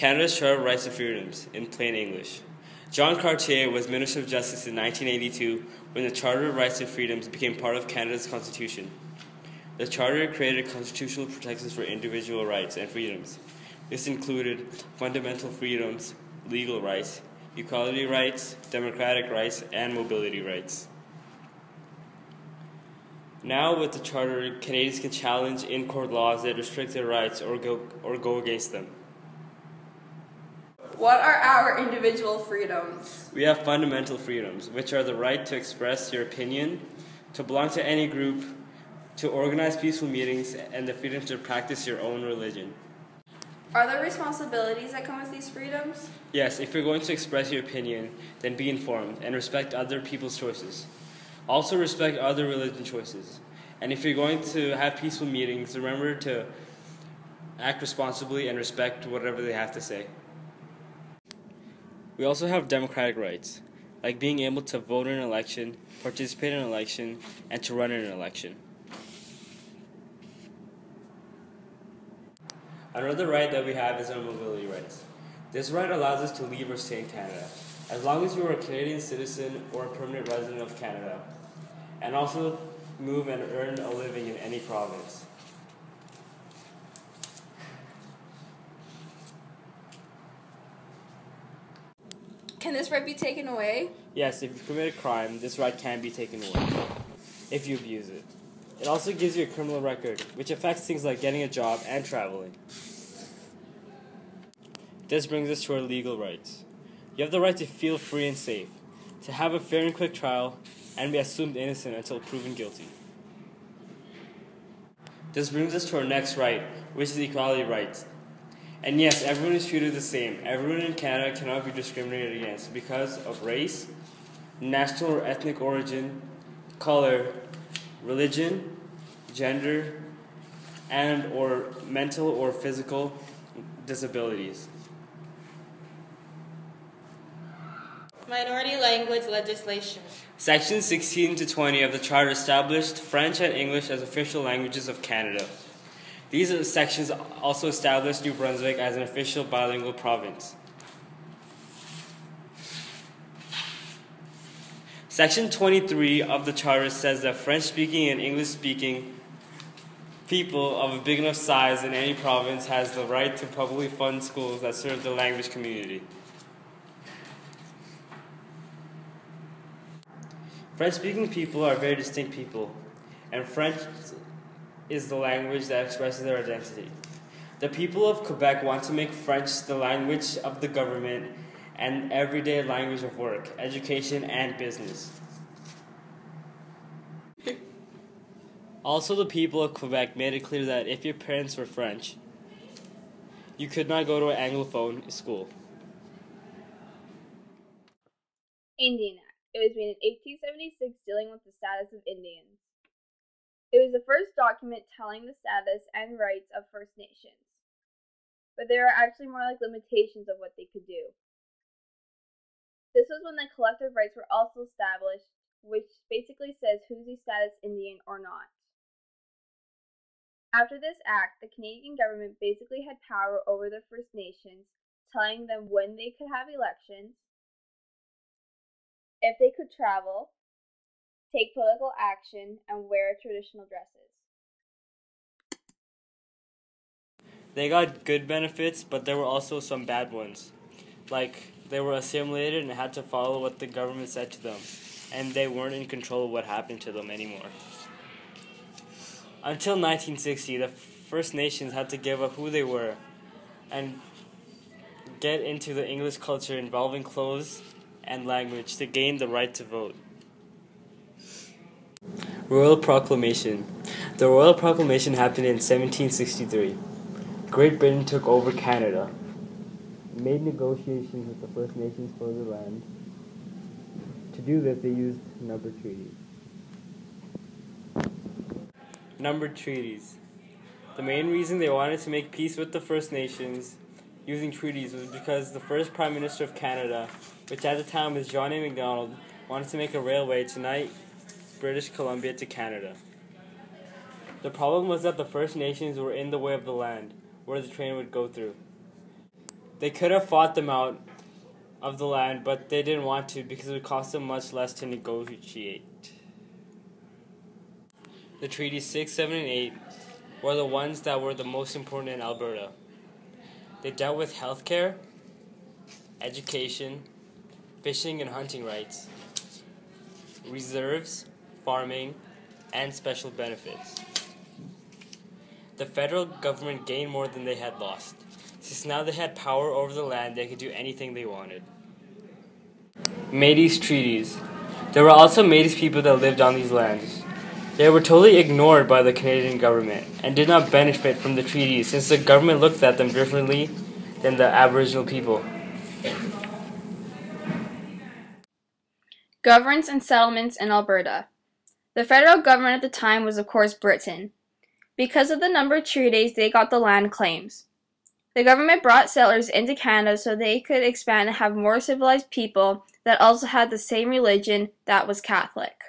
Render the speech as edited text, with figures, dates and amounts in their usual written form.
Canada's Charter of Rights and Freedoms, in plain English. John Cartier was Minister of Justice in 1982 when the Charter of Rights and Freedoms became part of Canada's Constitution. The Charter created constitutional protections for individual rights and freedoms. This included fundamental freedoms, legal rights, equality rights, democratic rights, and mobility rights. Now, with the Charter, Canadians can challenge in-court laws that restrict their rights or go against them. What are our individual freedoms? We have fundamental freedoms, which are the right to express your opinion, to belong to any group, to organize peaceful meetings, and the freedom to practice your own religion. Are there responsibilities that come with these freedoms? Yes, if you're going to express your opinion, then be informed and respect other people's choices. Also respect other religion choices. And if you're going to have peaceful meetings, remember to act responsibly and respect whatever they have to say. We also have democratic rights, like being able to vote in an election, participate in an election, and to run in an election. Another right that we have is our mobility rights. This right allows us to leave or stay in Canada, as long as you are a Canadian citizen or a permanent resident of Canada, and also move and earn a living in any province. Can this right be taken away? Yes, if you commit a crime, this right can be taken away, if you abuse it. It also gives you a criminal record, which affects things like getting a job and traveling. This brings us to our legal rights. You have the right to feel free and safe, to have a fair and quick trial, and be assumed innocent until proven guilty. This brings us to our next right, which is equality rights. And yes, everyone is treated the same. Everyone in Canada cannot be discriminated against because of race, national or ethnic origin, color, religion, gender, and or mental or physical disabilities. Minority language legislation. Sections 16 to 20 of the Charter established French and English as official languages of Canada. These sections also established New Brunswick as an official bilingual province. Section 23 of the Charter says that French-speaking and English-speaking people of a big enough size in any province has the right to publicly fund schools that serve the language community. French-speaking people are very distinct people, and French is the language that expresses their identity. The people of Quebec want to make French the language of the government and everyday language of work, education, and business. Also, the people of Quebec made it clear that if your parents were French, you could not go to an Anglophone school. Indian Act. It was made in 1876 dealing with the status of Indians. It was the first document telling the status and rights of First Nations, but there are actually more like limitations of what they could do. This was when the collective rights were also established, which basically says who's a status Indian or not. After this act, the Canadian government basically had power over the First Nations, telling them when they could have elections, if they could travel, take political action, and wear traditional dresses. They got good benefits, but there were also some bad ones. Like, they were assimilated and had to follow what the government said to them, and they weren't in control of what happened to them anymore. Until 1960, the First Nations had to give up who they were and get into the English culture involving clothes and language to gain the right to vote. Royal Proclamation. The Royal Proclamation happened in 1763. Great Britain took over Canada, made negotiations with the First Nations for the land. To do this, they used numbered treaties. Numbered treaties. The main reason they wanted to make peace with the First Nations using treaties was because the first Prime Minister of Canada, which at the time was John A. Macdonald, wanted to make a railway to unite British Columbia to Canada. The problem was that the First Nations were in the way of the land, where the train would go through. They could have fought them out of the land, but they didn't want to because it would cost them much less to negotiate. The Treaties 6, 7, and 8 were the ones that were the most important in Alberta. They dealt with healthcare, education, fishing and hunting rights, reserves, farming, and special benefits. The federal government gained more than they had lost. Since now they had power over the land, they could do anything they wanted. Métis treaties. There were also Métis people that lived on these lands. They were totally ignored by the Canadian government and did not benefit from the treaties since the government looked at them differently than the Aboriginal people. Governments and settlements in Alberta. The federal government at the time was, of course, Britain. Because of the number of treaties, they got the land claims. The government brought settlers into Canada so they could expand and have more civilized people that also had the same religion that was Catholic.